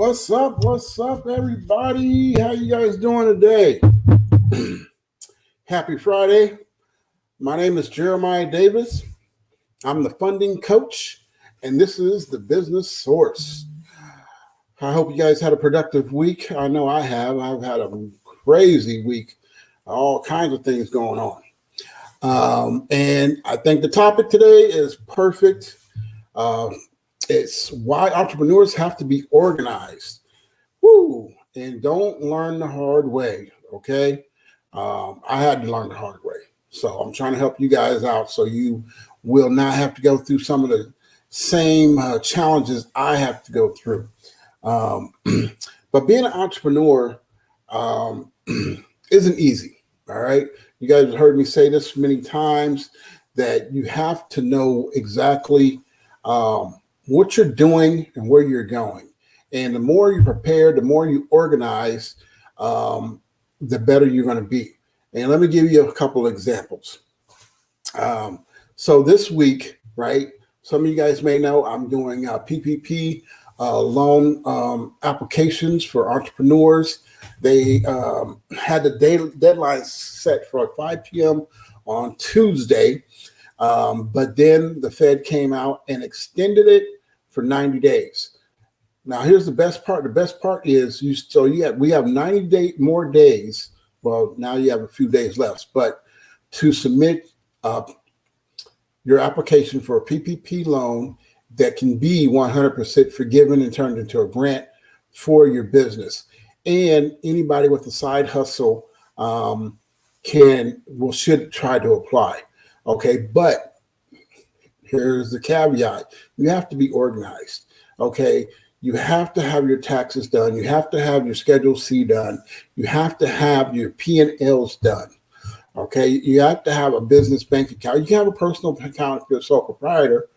What's up, everybody? How you guys doing today? Happy Friday. My name is Jeremiah Davis. I'm the funding coach, and this is the Business Source. I hope you guys had a productive week. I know I have. I've had a crazy week, all kinds of things going on. And I think the topic today is perfect. Uh, it's why entrepreneurs have to be organized. Woo! And don't learn the hard way, okay? I had to learn the hard way. So I'm trying to help you guys out so you will not have to go through some of the same challenges I have to go through. Um, but being an entrepreneur um, isn't easy, all right? You guys have heard me say this many times that you have to know exactly what you're doing and where you're going. And the more you prepare, the more you organize, the better you're going to be. And let me give you a couple of examples. So this week, right, some of you guys may know I'm doing PPP loan applications for entrepreneurs. They had the deadline set for 5 p.m. on Tuesday, but then the Fed came out and extended it for 90 days. Now, here's the best part. The best part is we have 90 more days. Well, now you have a few days left, but to submit your application for a PPP loan that can be 100% forgiven and turned into a grant for your business. And anybody with a side hustle should try to apply. Okay, but here's the caveat: you have to be organized. Okay. You have to have your taxes done. You have to have your Schedule C done. You have to have your P&Ls done. Okay. You have to have a business bank account. You can have a personal account if you're a sole proprietor,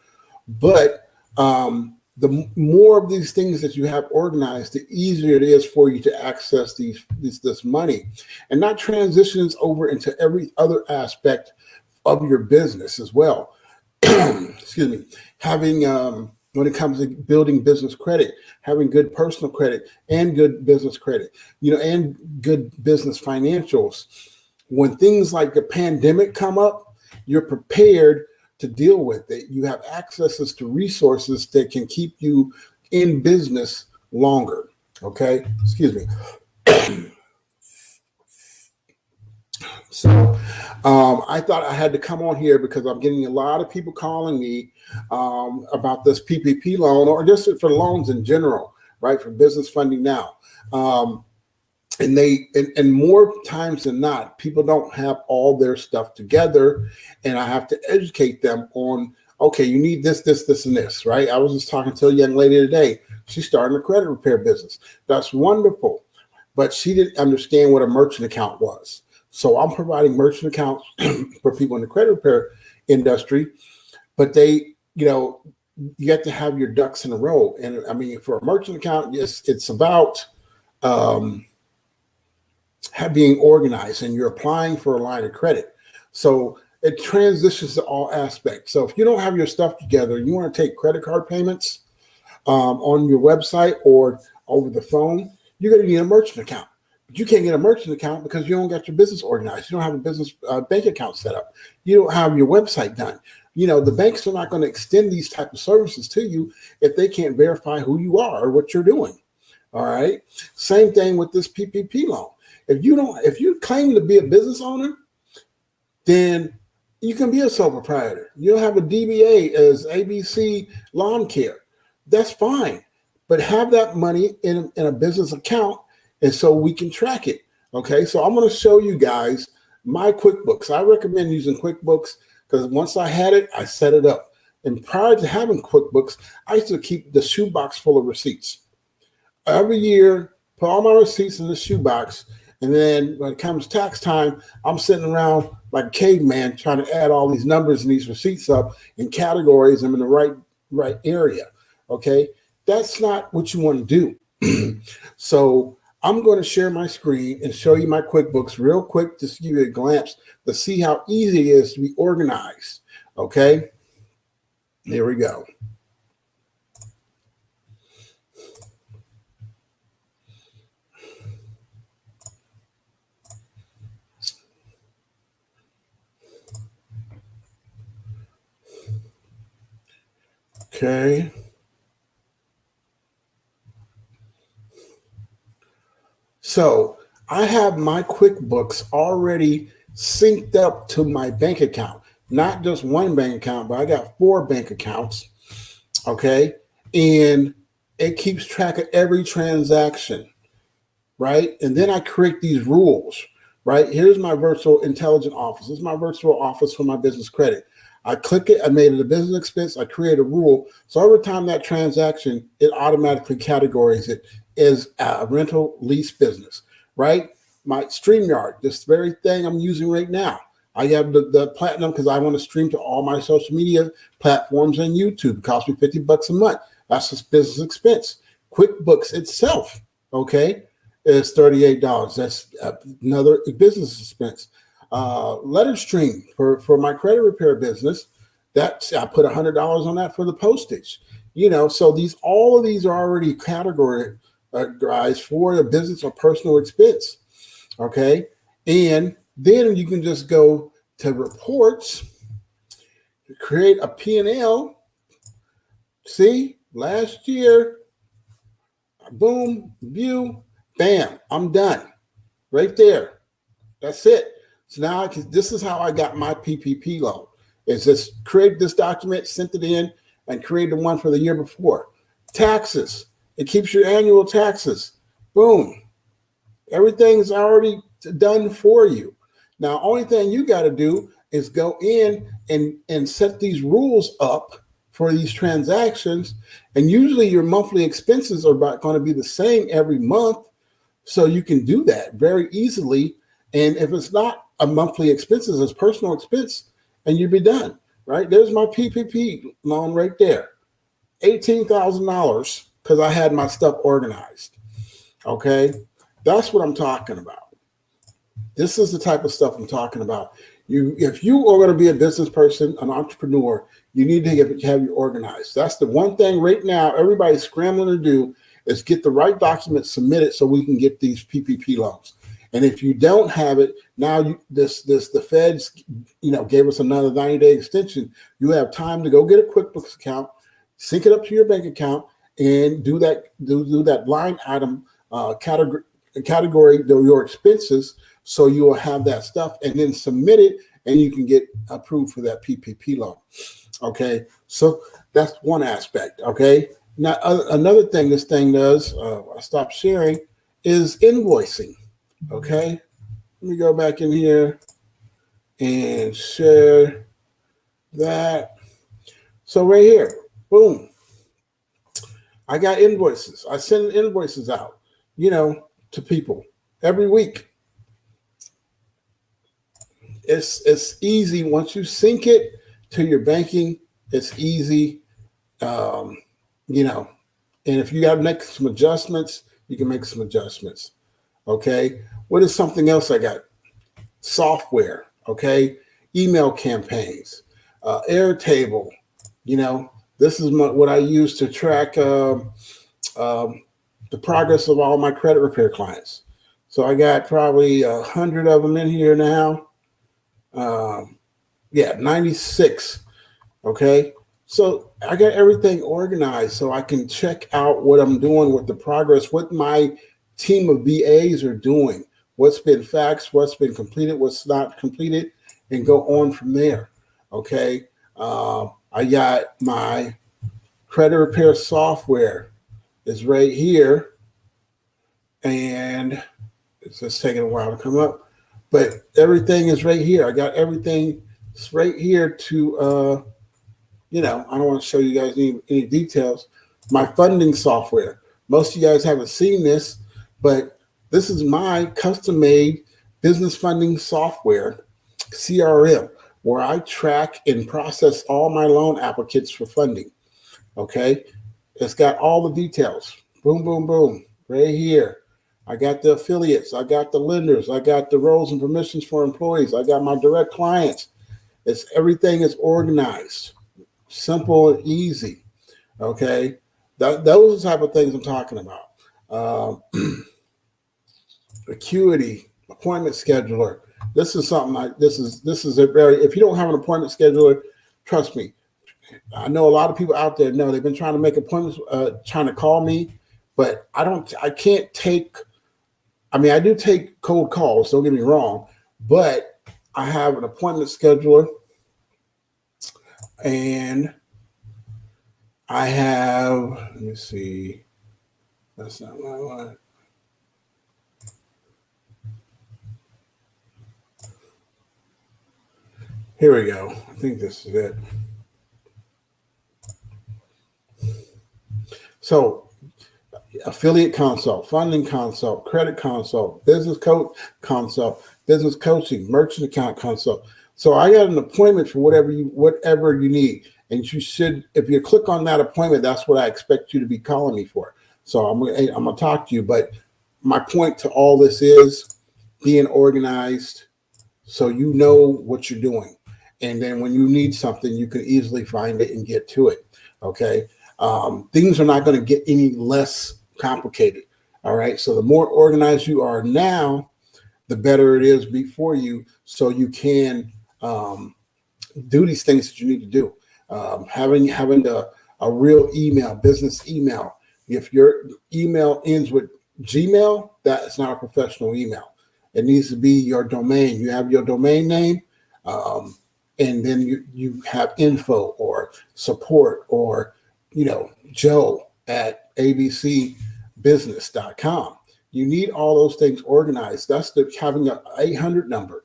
but the more of these things that you have organized, the easier it is for you to access this money, and that transitions over into every other aspect of your business as well. Excuse me. Having when it comes to building business credit, having good personal credit and good business credit, and good business financials. When things like the pandemic come up, you're prepared to deal with it. You have accesses to resources that can keep you in business longer. Okay, excuse me. So I thought I had to come on here because I'm getting a lot of people calling me about this PPP loan, or just for loans in general, right? For business funding now. And more times than not, people don't have all their stuff together, and I have to educate them on, okay, you need this, and this, right? I was just talking to a young lady today. She's starting a credit repair business. That's wonderful, but she didn't understand what a merchant account was. So I'm providing merchant accounts for people in the credit repair industry, but you have to have your ducks in a row. And I mean, for a merchant account, yes, it's about being organized, and you're applying for a line of credit. So it transitions to all aspects. So if you don't have your stuff together, you want to take credit card payments on your website or over the phone, you're going to need a merchant account. But you can't get a merchant account because you don't got your business organized. You don't have a business bank account set up. You don't have your website done. The banks are not going to extend these type of services to you if they can't verify who you are or what you're doing. All right. Same thing with this PPP loan. If you claim to be a business owner, then you can be a sole proprietor. You'll have a DBA as ABC Lawn Care. That's fine. But have that money in a business account, and so we can track it. Okay, so I'm going to show you guys my QuickBooks. I recommend using QuickBooks because once I had it, I set it up. And prior to having QuickBooks, I used to keep the shoebox full of receipts. Every year, put all my receipts in the shoebox. And then when it comes tax time, I'm sitting around like a caveman trying to add all these numbers and these receipts up and categorize them in the right area. Okay, that's not what you want to do. So I'm going to share my screen and show you my QuickBooks real quick, just to give you a glimpse to see how easy it is to be organized. Okay, here we go. Okay. So I have my QuickBooks already synced up to my bank account, not just one bank account, but I got 4 bank accounts. Okay. And it keeps track of every transaction, right? And then I create these rules, right? Here's my virtual intelligent office. This is my virtual office for my business credit. I click it, I made it a business expense, I create a rule. So every time that transaction, it automatically categorizes it as a rental lease business, right? My StreamYard, this very thing I'm using right now. I have the platinum because I want to stream to all my social media platforms and YouTube. It costs me $50 a month. That's just business expense. QuickBooks itself, okay, is $38. That's another business expense. Letterstream for my credit repair business, that's I put $100 on that for the postage. So all of these are already categorized for a business or personal expense. Okay, and then you can just go to reports, create a P&L. See, last year, boom, view, bam, I'm done. Right there. That's it. So now this is how I got my PPP loan. Is just create this document, sent it in, and create the one for the year before. Taxes. It keeps your annual taxes. Boom. Everything's already done for you. Now, only thing you got to do is go in and set these rules up for these transactions. And usually your monthly expenses are going to be the same every month. So you can do that very easily. And if it's not a monthly expenses, it's personal expense, and you'd be done, right? There's my PPP loan right there, $18,000 because I had my stuff organized. Okay, that's what I'm talking about. This is the type of stuff I'm talking about. If you are going to be a business person, an entrepreneur, you need to have you organized. That's the one thing right now everybody's scrambling to do is get the right documents submitted so we can get these PPP loans. And if you don't have it, now the feds, gave us another 90-day extension. You have time to go get a QuickBooks account, sync it up to your bank account, and do that line item category your expenses, so you will have that stuff, and then submit it, and you can get approved for that PPP loan. Okay, so that's one aspect. Okay, now another thing this thing does, I stopped sharing, is invoicing. Okay, let me go back in here and share that. So right here, boom, I got invoices. I send invoices out, to people every week. It's easy once you sync it to your banking. It's easy, and if you got to make some adjustments, you can make some adjustments. Okay, what is something else I got? Software. Okay, email campaigns, Airtable. This is what I use to track the progress of all my credit repair clients. So I got probably 100 of them in here now. 96. Okay. So I got everything organized so I can check out what I'm doing with the progress, what my team of VAs are doing, what's been faxed, what's been completed, what's not completed, and go on from there. Okay. I got my credit repair software is right here, and it's just taking a while to come up, but everything is right here. I got everything right here to, I don't want to show you guys any details. My funding software. Most of you guys haven't seen this, but this is my custom-made business funding software, CRM, where I track and process all my loan applicants for funding. Okay, it's got all the details. Boom, boom, boom, right here. I got the affiliates. I got the lenders. I got the roles and permissions for employees. I got my direct clients. Everything is organized, simple and easy. Okay, those are the type of things I'm talking about. Acuity, appointment scheduler. This is something this is a very, if you don't have an appointment scheduler, trust me, I know a lot of people out there know they've been trying to make appointments, trying to call me, but I can't take, I mean, I do take cold calls, don't get me wrong, but I have an appointment scheduler and I have, let me see, that's not what I want. Here we go. I think this is it. So, affiliate consult, funding consult, credit consult, business coach consult, business coaching, merchant account consult. So I got an appointment for whatever you need. And you should, if you click on that appointment, that's what I expect you to be calling me for. So I'm gonna talk to you. But my point to all this is being organized so you know what you're doing. And then when you need something, you can easily find it and get to it. Okay. Things are not going to get any less complicated. All right. So the more organized you are now, the better it is before you, so you can do these things that you need to do. Having a real email, business email. If your email ends with Gmail, that is not a professional email. It needs to be your domain. You have your domain name, and then you have info or support or Joe at abcbusiness.com. You need all those things organized. That's having an 800 number,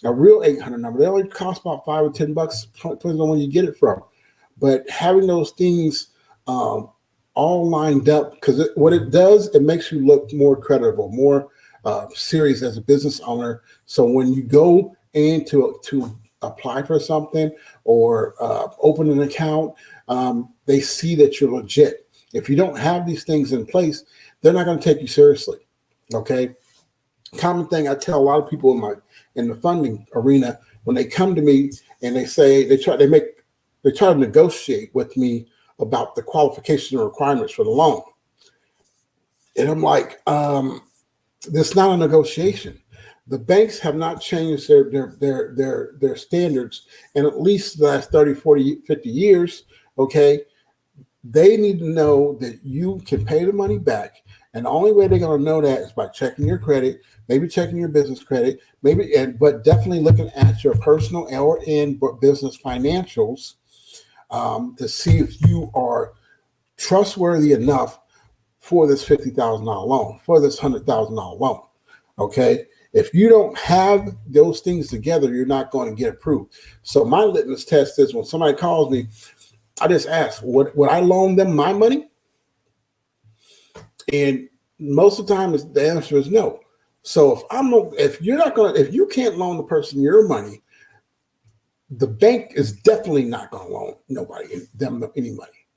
a real 800 number. They only cost about $5 or $10, depending on where you get it from. But having those things all lined up, because what it does, it makes you look more credible, more serious as a business owner. So when you go in to apply for something or open an account, they see that you're legit. If you don't have these things in place, they're not going to take you seriously. Okay. Common thing I tell a lot of people in the funding arena, when they come to me and they say they try to negotiate with me about the qualifications and requirements for the loan. And I'm like, that's not a negotiation. The banks have not changed their standards in at least the last 30, 40, 50 years. Okay. They need to know that you can pay the money back. And the only way they're going to know that is by checking your credit, maybe checking your business credit, but definitely looking at your personal or business financials to see if you are trustworthy enough for this $50,000 loan, for this $100,000 loan. Okay. If you don't have those things together, you're not going to get approved. So my litmus test is when somebody calls me, I just ask, would I loan them my money? And most of the time, the answer is no. So if you can't loan the person your money, the bank is definitely not going to loan them any money.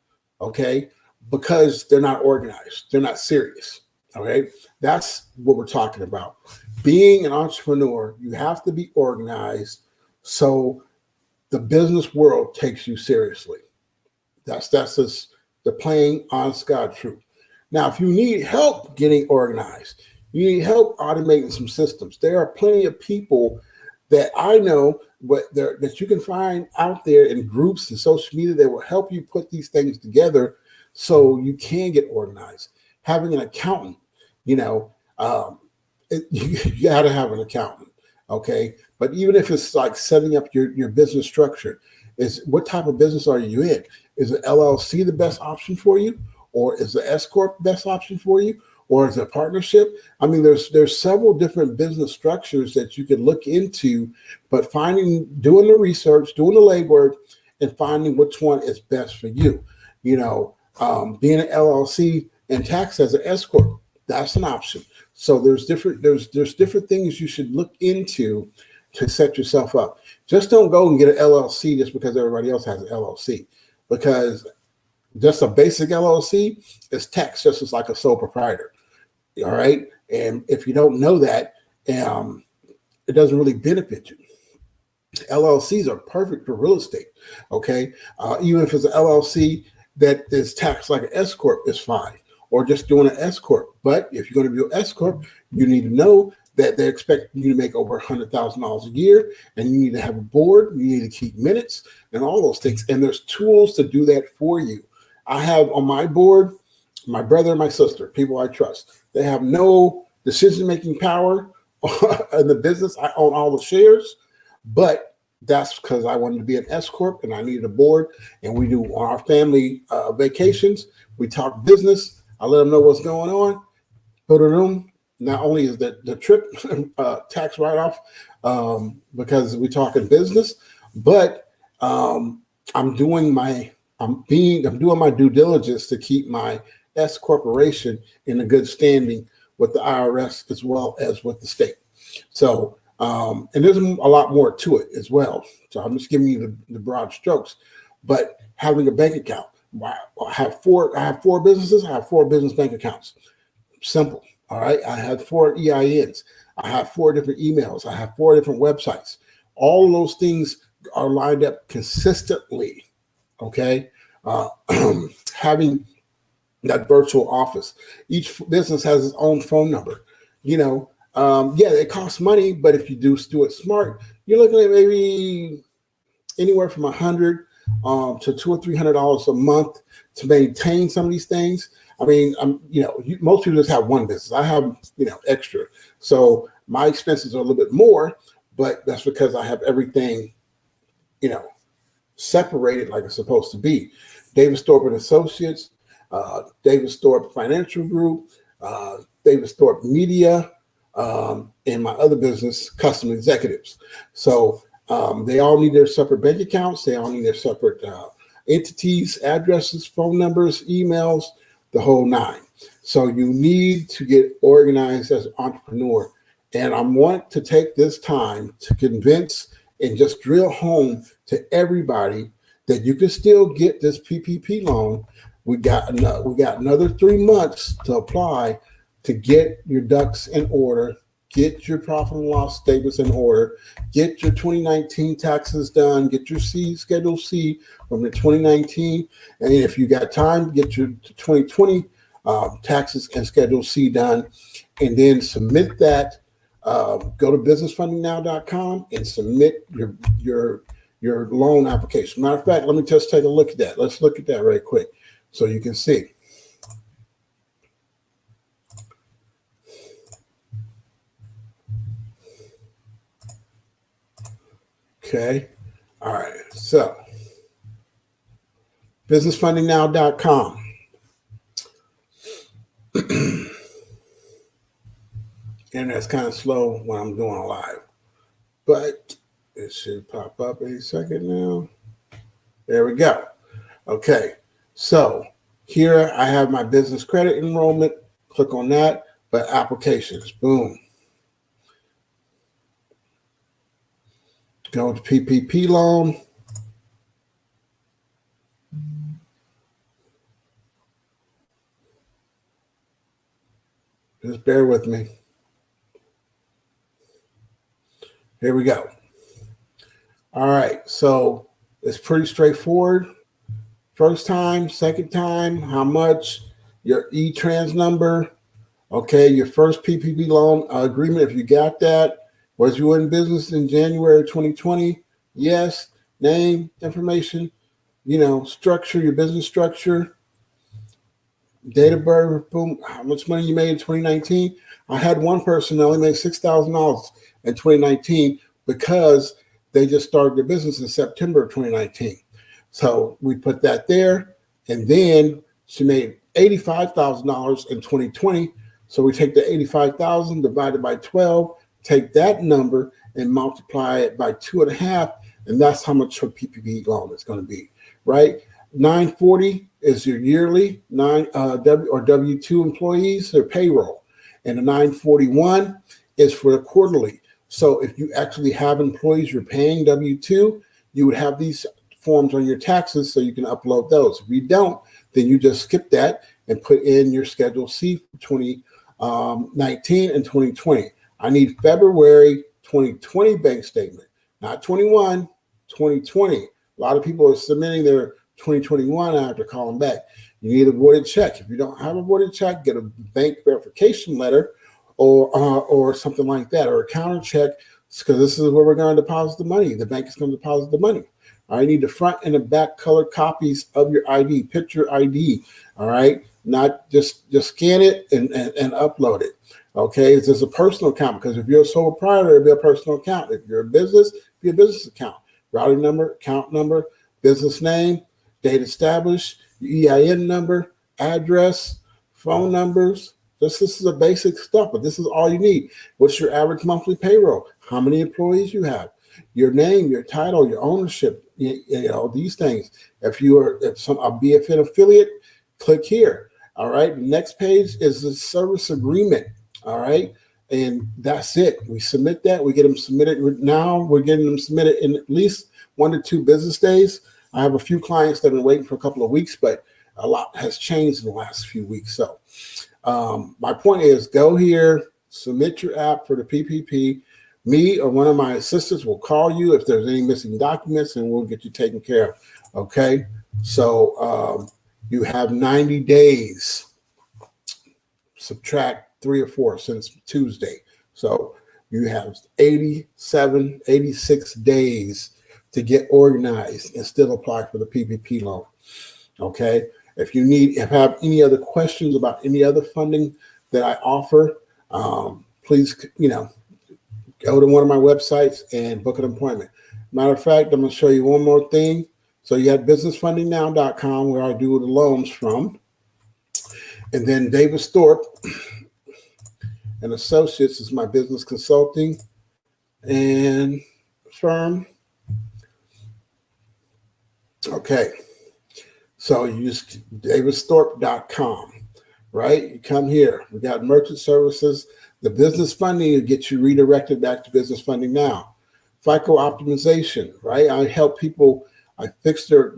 Okay, because they're not organized, they're not serious. Okay, that's what we're talking about. Being an entrepreneur, you have to be organized so the business world takes you seriously. That's just the plain, honest God truth. Now, if you need help getting organized, you need help automating some systems, there are plenty of people that I know that you can find out there in groups and social media that will help you put these things together so you can get organized. Having an accountant, you got to have an accountant, okay? But even if it's like setting up your business structure, is what type of business are you in? Is an LLC the best option for you? Or is the S Corp the best option for you? Or is it a partnership? I mean, there's several different business structures that you can look into, but doing the research, doing the legwork, and finding which one is best for you. Being an LLC and taxed as an S Corp, that's an option. So there's different things you should look into to set yourself up. Just don't go and get an LLC just because everybody else has an LLC, because just a basic LLC is taxed just as like a sole proprietor. All right. And if you don't know that, it doesn't really benefit you. LLCs are perfect for real estate. Okay. Even if it's an LLC that is taxed like an S Corp is fine, or just doing an S Corp. But if you're going to do an S Corp, you need to know that they expect you to make over $100,000 a year, and you need to have a board, you need to keep minutes and all those things. And there's tools to do that for you. I have on my board my brother and my sister, people I trust. They have no decision-making power in the business. I own all the shares, but that's because I wanted to be an S Corp and I needed a board. And we do on our family vacations, we talk business. I let them know what's going on. Put it on. Not only is the trip tax write-off because we're talking business, but I'm doing my due diligence to keep my S corporation in a good standing with the IRS as well as with the state. So, and there's a lot more to it as well. So I'm just giving you the broad strokes. But having a bank account, I have four businesses. I have 4 business bank accounts. Simple. All right. I have 4 EINs. I have 4 different emails. I have 4 different websites. All of those things are lined up consistently. Okay. Having that virtual office. Each business has its own phone number. Yeah, it costs money, but if you do it smart, you're looking at maybe anywhere from $100 to $200 or $300 a month to maintain some of these things. I mean, most people just have one business. I have, extra. So my expenses are a little bit more, but that's because I have everything, separated like it's supposed to be. Davis Thorpe and Associates, Davis Thorpe Financial Group, Davis Thorpe Media, and my other business, Custom Executives. So they all need their separate bank accounts. They all need their separate entities, addresses, phone numbers, emails, the whole 9. So you need to get organized as an entrepreneur. And I want to take this time to convince and just drill home to everybody that you can still get this PPP loan. We got another 3 months to apply to get your ducks in order, get your profit and loss statements in order, get your 2019 taxes done, get your Schedule C from the 2019, and if you got time, get your 2020 taxes and Schedule C done, and then submit that. Go to businessfundingnow.com and submit your loan application. Matter of fact, let me just take a look at that. Let's look at that right quick so you can see. Okay. All right. So businessfundingnow.com. And that's kind of slow when I'm doing a live, but it should pop up any second now. There we go. Okay. So here I have my business credit enrollment. Click on that, but applications, boom. Go to PPP loan. Just bear with me. Here we go. All right, so it's pretty straightforward. First time, second time, how much, your E-Trans number, okay, your first PPP loan agreement, if you got that. Was you in business in January 2020? Yes. Name, information, structure, your business structure, date of birth, boom, how much money you made in 2019. I had one person that only made $6,000 in 2019 because they just started their business in September of 2019. So we put that there, and then she made $85,000 in 2020. So we take the $85,000 divided by 12, take that number and multiply it by 2.5, and that's how much her PPP loan is going to be, right? 940 is your yearly W-2 employees, their payroll, and the 941 is for the quarterly. So if you actually have employees you're paying W-2, you would have these forms on your taxes so you can upload those. If you don't, then you just skip that and put in your Schedule C for 2019 and 2020. I need February 2020 bank statement, not 21, 2020. A lot of people are submitting their 2021. I have to call them back. You need a voided check. If you don't have a voided check, get a bank verification letter, or something like that, or a counter check, because this is where we're going to deposit the money. The bank is going to deposit the money. I need the front and the back color copies of your ID, picture ID. All right, not just scan it and upload it. Okay, it's just a personal account, because if you're a sole proprietor, it'll be a personal account. If you're a business, it'll be a business account. Routing number, account number, business name, date established, your EIN number, address, phone numbers. This is the basic stuff, but this is all you need. What's your average monthly payroll? How many employees you have? Your name, your title, your ownership, these things. If you are a BFN affiliate, click here. All right. Next page is the service agreement. All right. And that's it. We submit that. We get them submitted. Now we're getting them submitted in at least 1 to 2 business days. I have a few clients that have been waiting for a couple of weeks, but a lot has changed in the last few weeks. So my point is, go here, submit your app for the PPP. Me or one of my assistants will call you if there's any missing documents, and we'll get you taken care of. Okay. So you have 90 days. Subtract 3 or 4 since Tuesday. So you have 86 days to get organized and still apply for the PPP loan. Okay. If you have any other questions about any other funding that I offer, please, go to one of my websites and book an appointment. Matter of fact, I'm going to show you one more thing. So you have businessfundingnow.com, where I do the loans from. And then Davis Thorpe and Associates is my business consulting and firm. Okay. So you use davisthorpe.com, right? You come here. We got merchant services. The business funding will get you redirected back to Business Funding Now. FICO optimization, right? I help people. I fix their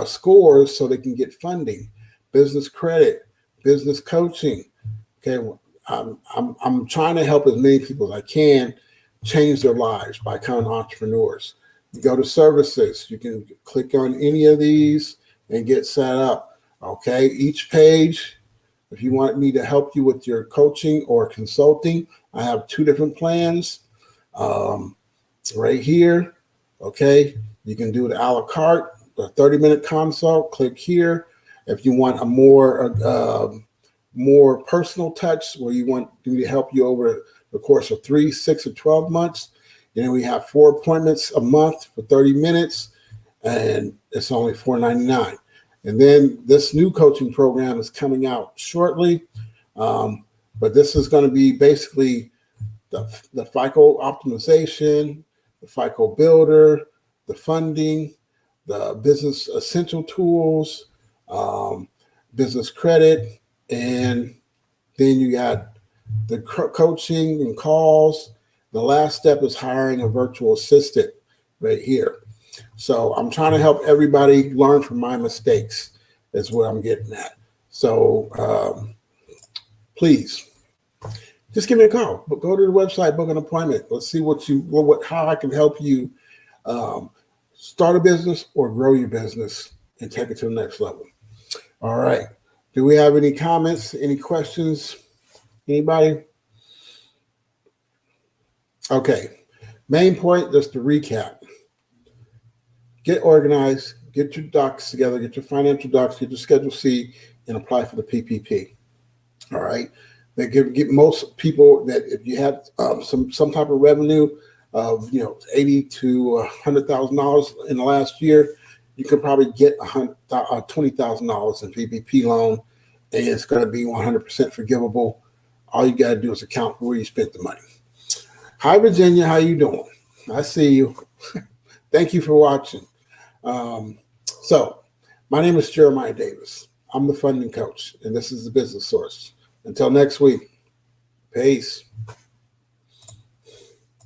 scores so they can get funding. Business credit, business coaching. Okay, I'm trying to help as many people as I can change their lives by becoming entrepreneurs. You go to services. You can click on any of these and get set up. Okay, each page. If you want me to help you with your coaching or consulting, I have 2 different plans right here. Okay, you can do the a la carte, a 30-minute consult. Click here. If you want a more personal touch, where you want me to help you over the course of 3, 6, or 12 months, we have 4 appointments a month for 30 minutes, and it's only $4.99. And then this new coaching program is coming out shortly. But this is going to be basically the FICO optimization, the FICO builder, the funding, the business essential tools, business credit, and then you got the coaching and calls. The last step is hiring a virtual assistant right here. So I'm trying to help everybody learn from my mistakes. That's what I'm getting at. So please just give me a call. But go to the website, book an appointment. Let's see how I can help you start a business or grow your business and take it to the next level. All right. Do we have any comments? Any questions? Anybody? Okay. Main point, just to recap. Get organized, get your docs together, get your financial docs, get your Schedule C, and apply for the PPP. All right. They get most people that if you have some type of revenue of $80,000 to $100,000 in the last year, you can probably get $20,000 in PPP loan, and it's going to be 100% forgivable. All you got to do is account for where you spent the money. Hi, Virginia. How you doing? I see you. Thank you for watching. So my name is Jeremiah Davis. I'm the funding coach, and this is the Business Source. Until next week, peace.